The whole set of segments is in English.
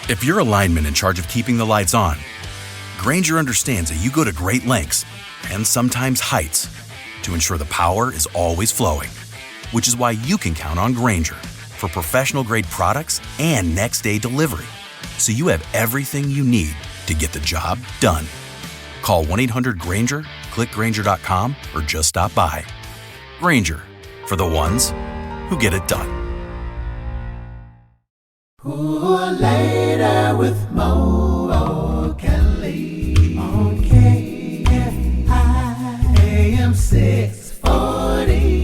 If you're a lineman in charge of keeping the lights on, Grainger understands that you go to great lengths and sometimes heights to ensure the power is always flowing, which is why you can count on Grainger for professional-grade products and next-day delivery, so you have everything you need to get the job done. Call 1-800-GRAINGER, click Grainger.com, or just stop by. Grainger, for the ones who get it done. Ooh, later with Mo Kelly on KFI AM 640.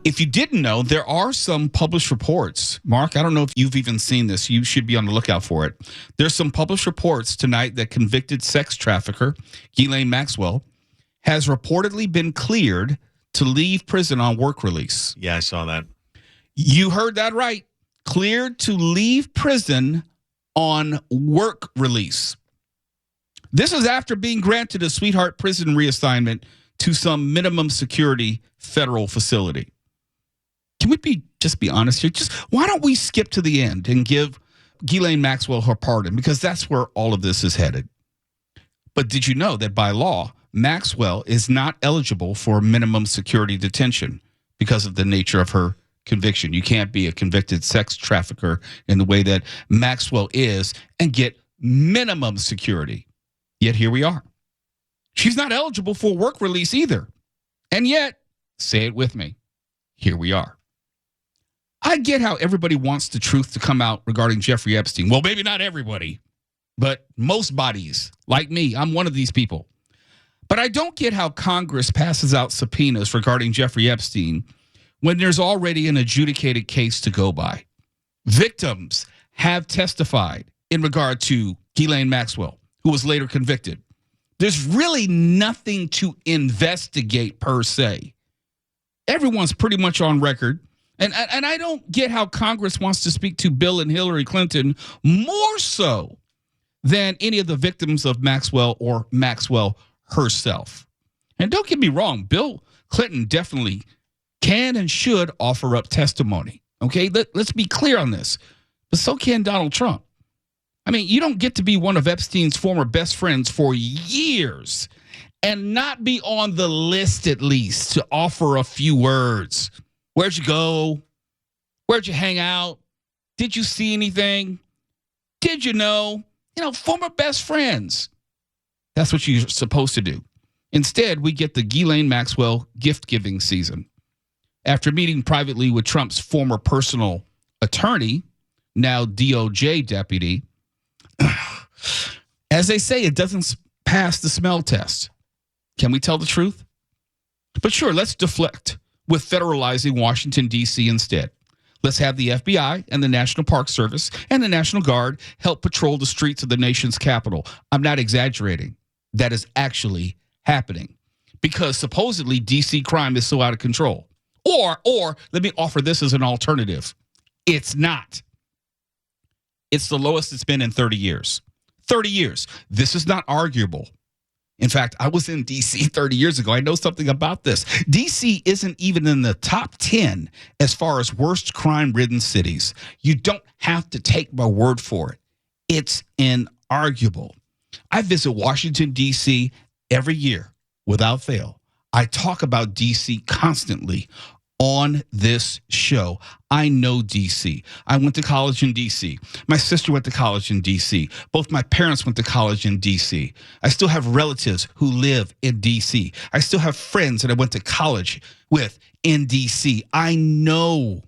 If you didn't know, there are some published reports. Mark, I don't know if you've even seen this. You should be on the lookout for it. There's some published reports tonight that convicted sex trafficker Ghislaine Maxwell has reportedly been cleared to leave prison on work release. Yeah, I saw that. You heard that right. Cleared to leave prison on work release. This is after being granted a sweetheart prison reassignment to some minimum security federal facility. Can we just be honest here? Just why don't we skip to the end and give Ghislaine Maxwell her pardon? Because that's where all of this is headed. But did you know that by law, Maxwell is not eligible for minimum security detention because of the nature of her conviction? You can't be a convicted sex trafficker in the way that Maxwell is and get minimum security. Yet here we are. She's not eligible for work release either. And yet, say it with me, here we are. I get how everybody wants the truth to come out regarding Jeffrey Epstein. Well, maybe not everybody, but most bodies, like me, I'm one of these people. But I don't get how Congress passes out subpoenas regarding Jeffrey Epstein when there's already an adjudicated case to go by. Victims have testified in regard to Ghislaine Maxwell, who was later convicted. There's really nothing to investigate per se. Everyone's pretty much on record. And I don't get how Congress wants to speak to Bill and Hillary Clinton more so than any of the victims of Maxwell or Maxwell herself. And don't get me wrong, Bill Clinton definitely can and should offer up testimony. Okay, let's be clear on this. But so can Donald Trump. I mean, you don't get to be one of Epstein's former best friends for years and not be on the list at least to offer a few words. Where'd you go? Where'd you hang out? Did you see anything? Did you know? You know, former best friends. That's what you're supposed to do. Instead, we get the Ghislaine Maxwell gift-giving season. After meeting privately with Trump's former personal attorney, now DOJ deputy, as they say, it doesn't pass the smell test. Can we tell the truth? But sure, let's deflect with federalizing Washington, D.C. instead. Let's have the FBI and the National Park Service and the National Guard help patrol the streets of the nation's capital. I'm not exaggerating. That is actually happening because supposedly D.C. crime is so out of control. Or let me offer this as an alternative. It's not. It's the lowest it's been in 30 years. 30 years. This is not arguable. In fact, I was in D.C. 30 years ago. I know something about this. D.C. isn't even in the top 10 as far as worst crime-ridden cities. You don't have to take my word for it. It's inarguable. I visit Washington, D.C. every year without fail. I talk about D.C. constantly on this show. I know D.C. I went to college in D.C. My sister went to college in D.C. Both my parents went to college in D.C. I still have relatives who live in D.C. I still have friends that I went to college with in D.C. I know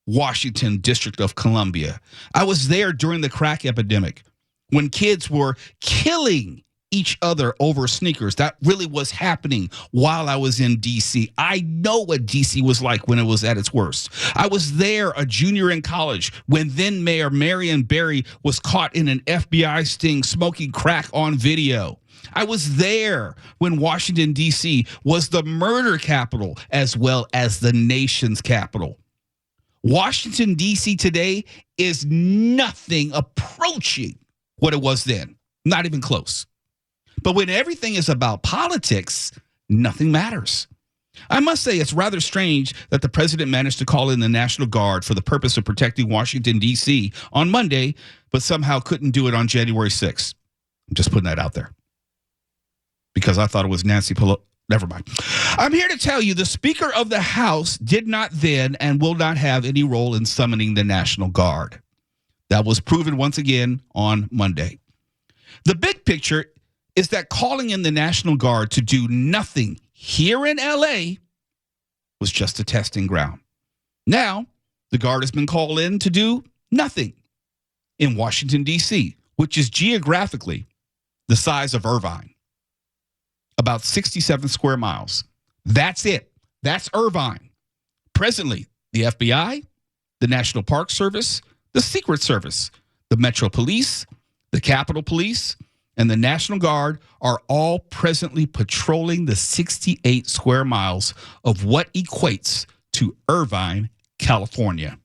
Washington, District of Columbia. I was there during the crack epidemic when kids were killing each other over sneakers. That really was happening while I was in D.C. I know what D.C. was like when it was at its worst. I was there, a junior in college, when then Mayor Marion Barry was caught in an FBI sting smoking crack on video. I was there when Washington, D.C. was the murder capital as well as the nation's capital. Washington, D.C. today is nothing approaching what it was then. Not even close. But when everything is about politics, nothing matters. I must say it's rather strange that the president managed to call in the National Guard for the purpose of protecting Washington, D.C. on Monday, but somehow couldn't do it on January 6th. I'm just putting that out there because I thought it was Nancy Pelosi. Never mind. I'm here to tell you the Speaker of the House did not then and will not have any role in summoning the National Guard. That was proven once again on Monday. The big picture is that calling in the National Guard to do nothing here in L.A. was just a testing ground. Now, the Guard has been called in to do nothing in Washington, D.C., which is geographically the size of Irvine. About 67 square miles. That's it. That's Irvine. Presently, the FBI, the National Park Service, the Secret Service, the Metro Police, the Capitol Police, and the National Guard are all presently patrolling the 68 square miles of what equates to Irvine, California.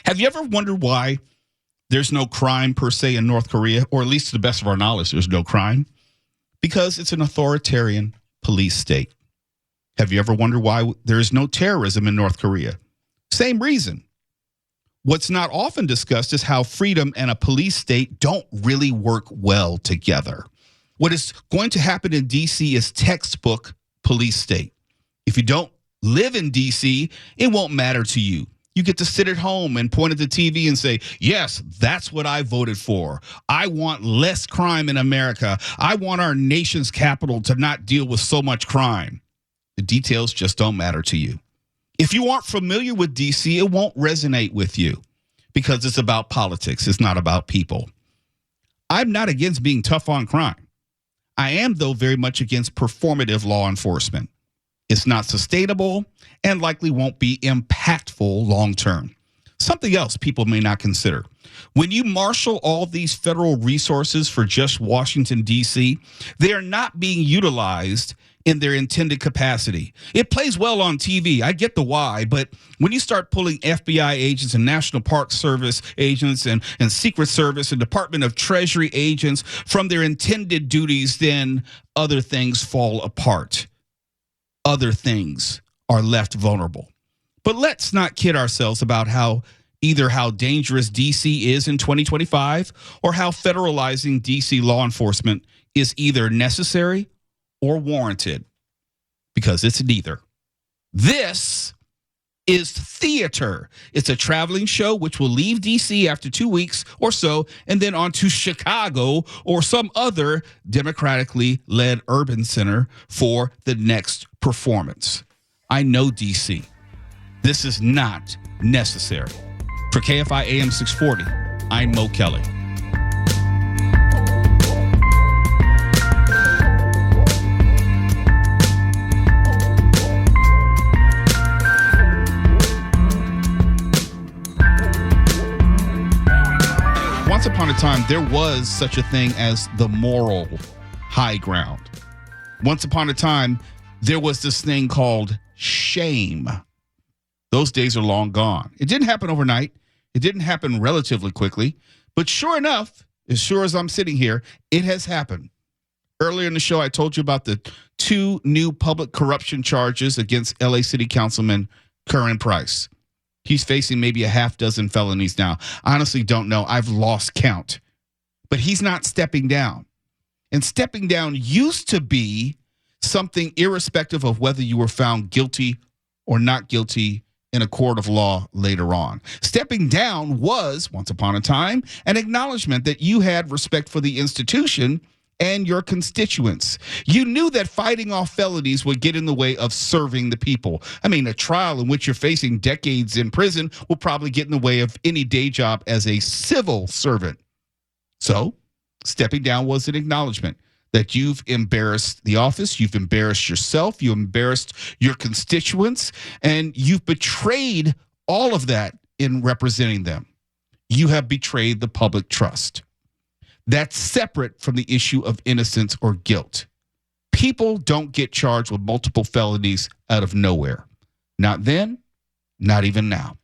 Have you ever wondered why there's no crime per se in North Korea, or at least to the best of our knowledge, there's no crime? Because it's an authoritarian police state. Have you ever wondered why there is no terrorism in North Korea? Same reason. What's not often discussed is how freedom and a police state don't really work well together. What is going to happen in D.C. is textbook police state. If you don't live in D.C., it won't matter to you. You get to sit at home and point at the TV and say, yes, that's what I voted for. I want less crime in America. I want our nation's capital to not deal with so much crime. The details just don't matter to you. If you aren't familiar with D.C., it won't resonate with you because it's about politics. It's not about people. I'm not against being tough on crime. I am, though, very much against performative law enforcement. It's not sustainable and likely won't be impactful long term. Something else people may not consider. When you marshal all these federal resources for just Washington, D.C., they are not being utilized in their intended capacity. It plays well on TV. I get the why, but when you start pulling FBI agents and National Park Service agents and Secret Service and Department of Treasury agents from their intended duties, then other things fall apart. Other things are left vulnerable. But let's not kid ourselves about how dangerous D.C. is in 2025 or how federalizing D.C. law enforcement is either necessary or warranted, because it's neither. This is theater. It's a traveling show which will leave D.C. after 2 weeks or so and then on to Chicago or some other democratically led urban center for the next performance. I know D.C. This is not necessary. For KFI AM 640, I'm Mo Kelly. Once upon a time, there was such a thing as the moral high ground. Once upon a time, there was this thing called shame. Those days are long gone. It didn't happen overnight. It didn't happen relatively quickly. But sure enough, as sure as I'm sitting here, it has happened. Earlier in the show, I told you about the 2 new public corruption charges against LA City Councilman Curren Price. He's facing maybe a half dozen felonies now. I honestly don't know. I've lost count. But he's not stepping down. And stepping down used to be something irrespective of whether you were found guilty or not guilty in a court of law later on. Stepping down was, once upon a time, an acknowledgement that you had respect for the institution and your constituents. You knew that fighting off felonies would get in the way of serving the people. I mean, a trial in which you're facing decades in prison will probably get in the way of any day job as a civil servant. So, stepping down was an acknowledgement that you've embarrassed the office, you've embarrassed yourself, you've embarrassed your constituents, and you've betrayed all of that in representing them. You have betrayed the public trust. That's separate from the issue of innocence or guilt. People don't get charged with multiple felonies out of nowhere. Not then, not even now.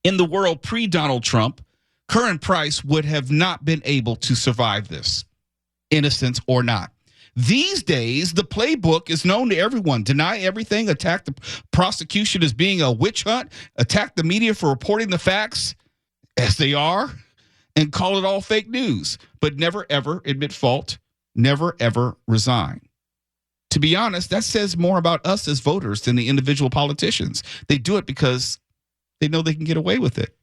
In the world pre-Donald Trump, Curren Price would have not been able to survive this, innocence or not. These days, the playbook is known to everyone. Deny everything, attack the prosecution as being a witch hunt, attack the media for reporting the facts as they are, and call it all fake news, but never, ever admit fault, never, ever resign. To be honest, that says more about us as voters than the individual politicians. They do it because they know they can get away with it.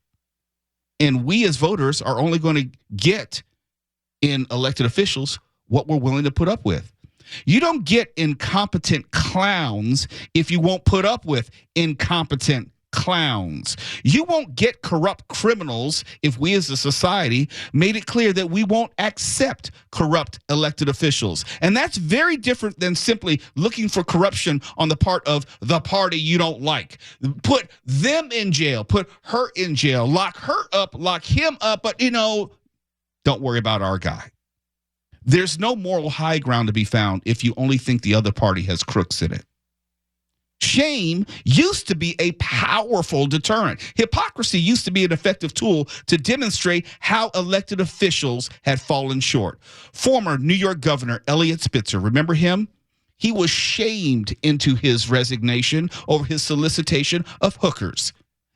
And we as voters are only going to get in elected officials what we're willing to put up with. You don't get incompetent clowns if you won't put up with incompetent clowns. You won't get corrupt criminals if we as a society made it clear that we won't accept corrupt elected officials. And that's very different than simply looking for corruption on the part of the party you don't like. Put them in jail, put her in jail, lock her up, lock him up, but don't worry about our guy. There's no moral high ground to be found if you only think the other party has crooks in it. Shame used to be a powerful deterrent. Hypocrisy used to be an effective tool to demonstrate how elected officials had fallen short. Former New York Governor Eliot Spitzer, remember him? He was shamed into his resignation over his solicitation of hookers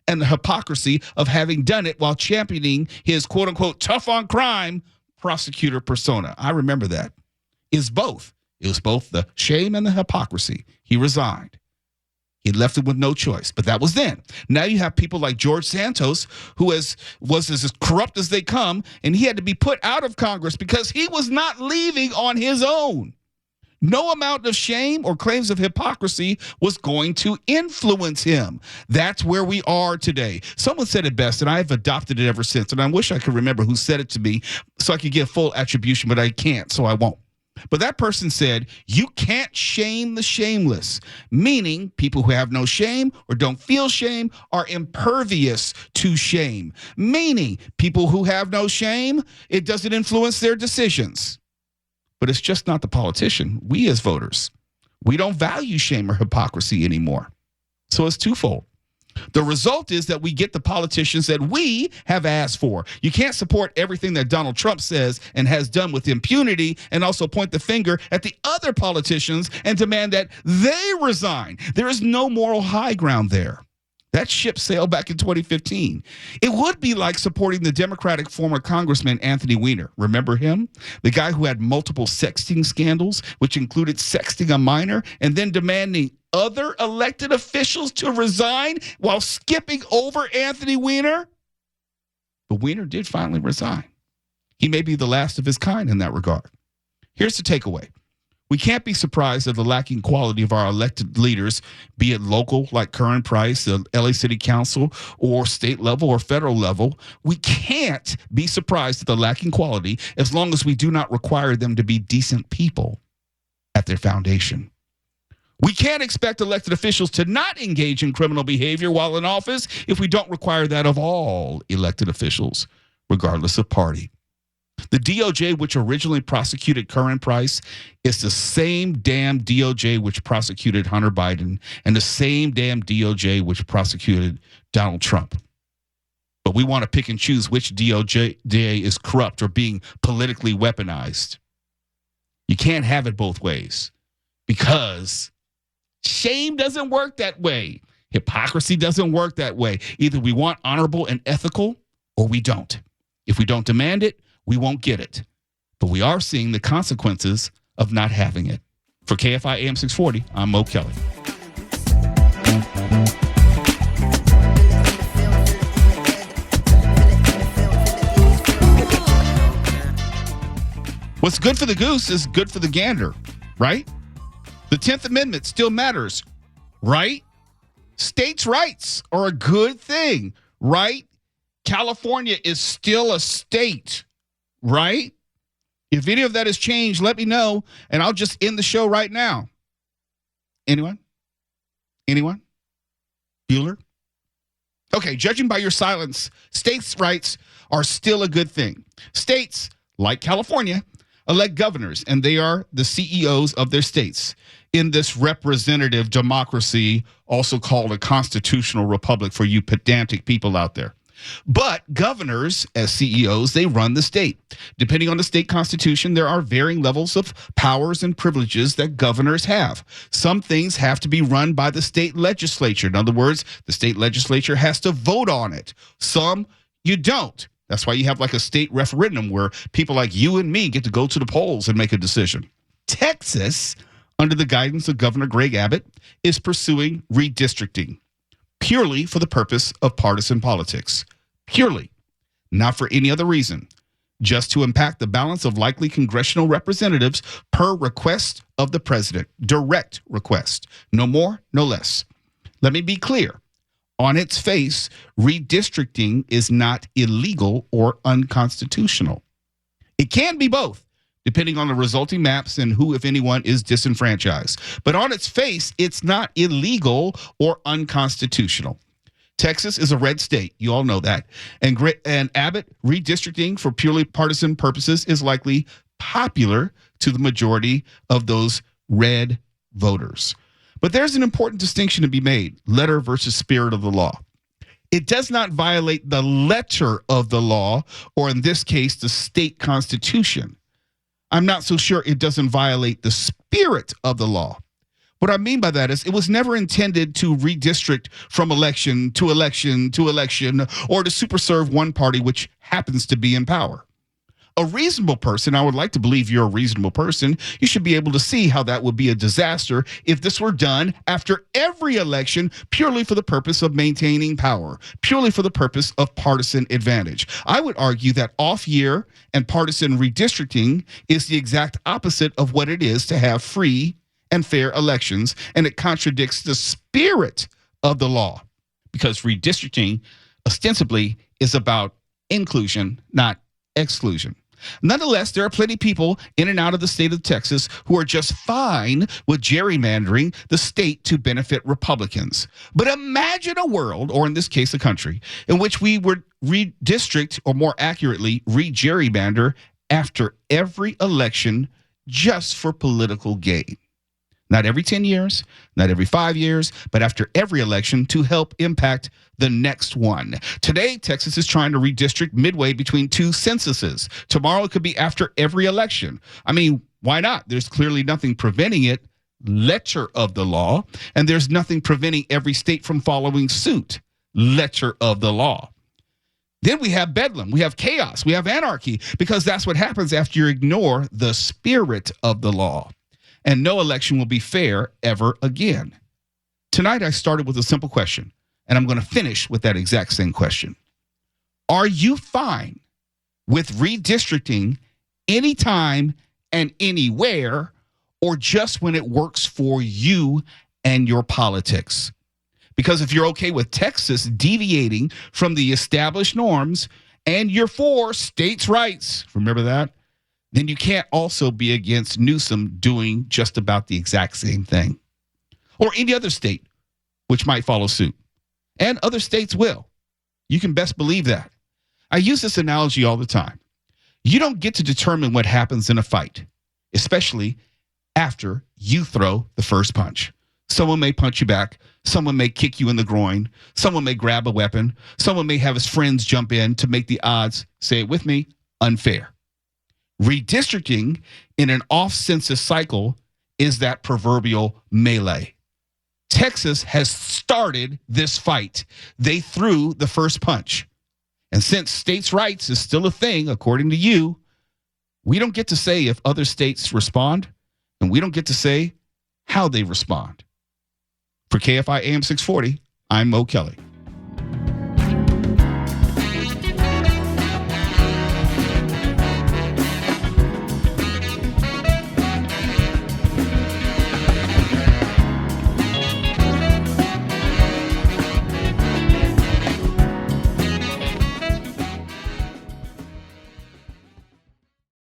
and the hypocrisy of having done it while championing his quote-unquote tough on crime prosecutor persona. I remember that. It was both the shame and the hypocrisy. He resigned. He left it with no choice, but that was then. Now you have people like George Santos, who was as corrupt as they come, and he had to be put out of Congress because he was not leaving on his own. No amount of shame or claims of hypocrisy was going to influence him. That's where we are today. Someone said it best, and I've adopted it ever since, and I wish I could remember who said it to me so I could give full attribution, but I can't, so I won't. But that person said, you can't shame the shameless, meaning people who have no shame or don't feel shame are impervious to shame, meaning people who have no shame, it doesn't influence their decisions. But it's just not the politician. We as voters, we don't value shame or hypocrisy anymore. So it's twofold. The result is that we get the politicians that we have asked for. You can't support everything that Donald Trump says and has done with impunity and also point the finger at the other politicians and demand that they resign. There is no moral high ground there. That ship sailed back in 2015. It would be like supporting the Democratic former Congressman Anthony Weiner. Remember him? The guy who had multiple sexting scandals, which included sexting a minor, and then demanding other elected officials to resign while skipping over Anthony Weiner. But Weiner did finally resign. He may be the last of his kind in that regard. Here's the takeaway. We can't be surprised at the lacking quality of our elected leaders, be it local like Curren Price, the LA City Council, or state level or federal level. We can't be surprised at the lacking quality as long as we do not require them to be decent people at their foundation. We can't expect elected officials to not engage in criminal behavior while in office if we don't require that of all elected officials, regardless of party. The DOJ, which originally prosecuted Curren Price, is the same damn DOJ which prosecuted Hunter Biden and the same damn DOJ which prosecuted Donald Trump. But we want to pick and choose which DOJ is corrupt or being politically weaponized. You can't have it both ways because shame doesn't work that way. Hypocrisy doesn't work that way. Either we want honorable and ethical or we don't. If we don't demand it, we won't get it. But we are seeing the consequences of not having it. For KFI AM 640, I'm Mo Kelly. What's good for the goose is good for the gander, right? The 10th Amendment still matters, right? States' rights are a good thing, right? California is still a state, right? If any of that has changed, let me know, and I'll just end the show right now. Anyone? Anyone? Bueller? Okay, judging by your silence, states' rights are still a good thing. States, like California, elect governors, and they are the CEOs of their states in this representative democracy, also called a constitutional republic for you pedantic people out there. But governors, as CEOs, they run the state. Depending on the state constitution, there are varying levels of powers and privileges that governors have. Some things have to be run by the state legislature. In other words, the state legislature has to vote on it. Some you don't. That's why you have like a state referendum where people like you and me get to go to the polls and make a decision. Texas, under the guidance of Governor Greg Abbott, is pursuing redistricting purely for the purpose of partisan politics. Purely, not for any other reason, just to impact the balance of likely congressional representatives per request of the president. Direct request. No more, no less. Let me be clear. On its face, redistricting is not illegal or unconstitutional. It can be both, depending on the resulting maps and who, if anyone, is disenfranchised. But on its face, it's not illegal or unconstitutional. Texas is a red state. You all know that. And Abbott redistricting for purely partisan purposes is likely popular to the majority of those red voters. But there's an important distinction to be made, letter versus spirit of the law. It does not violate the letter of the law, or in this case, the state constitution. I'm not so sure it doesn't violate the spirit of the law. What I mean by that is it was never intended to redistrict from election to election to election or to superserve one party which happens to be in power. A reasonable person, I would like to believe you're a reasonable person, you should be able to see how that would be a disaster if this were done after every election purely for the purpose of maintaining power, purely for the purpose of partisan advantage. I would argue that off-year and partisan redistricting is the exact opposite of what it is to have free and fair elections, and it contradicts the spirit of the law because redistricting ostensibly is about inclusion, not exclusion. Nonetheless, there are plenty of people in and out of the state of Texas who are just fine with gerrymandering the state to benefit Republicans. But imagine a world, or in this case, a country, in which we would redistrict, or more accurately, re-gerrymander after every election just for political gain. Not every 10 years, not every 5 years, but after every election to help impact the next one. Today, Texas is trying to redistrict midway between two censuses. Tomorrow, it could be after every election. I mean, why not? There's clearly nothing preventing it, letter of the law, and there's nothing preventing every state from following suit, letter of the law. Then we have bedlam, we have chaos, we have anarchy, because that's what happens after you ignore the spirit of the law. And no election will be fair ever again. Tonight, I started with a simple question, and I'm going to finish with that exact same question. Are you fine with redistricting anytime and anywhere, or just when it works for you and your politics? Because if you're okay with Texas deviating from the established norms and you're for states' rights, remember that? Then you can't also be against Newsom doing just about the exact same thing. Or any other state which might follow suit. And other states will. You can best believe that. I use this analogy all the time. You don't get to determine what happens in a fight, especially after you throw the first punch. Someone may punch you back. Someone may kick you in the groin. Someone may grab a weapon. Someone may have his friends jump in to make the odds, say it with me, unfair. Redistricting in an off-census cycle is that proverbial melee. Texas has started this fight. They threw the first punch. And since states' rights is still a thing, according to you, we don't get to say if other states respond, and we don't get to say how they respond. For KFI AM 640, I'm Mo Kelly.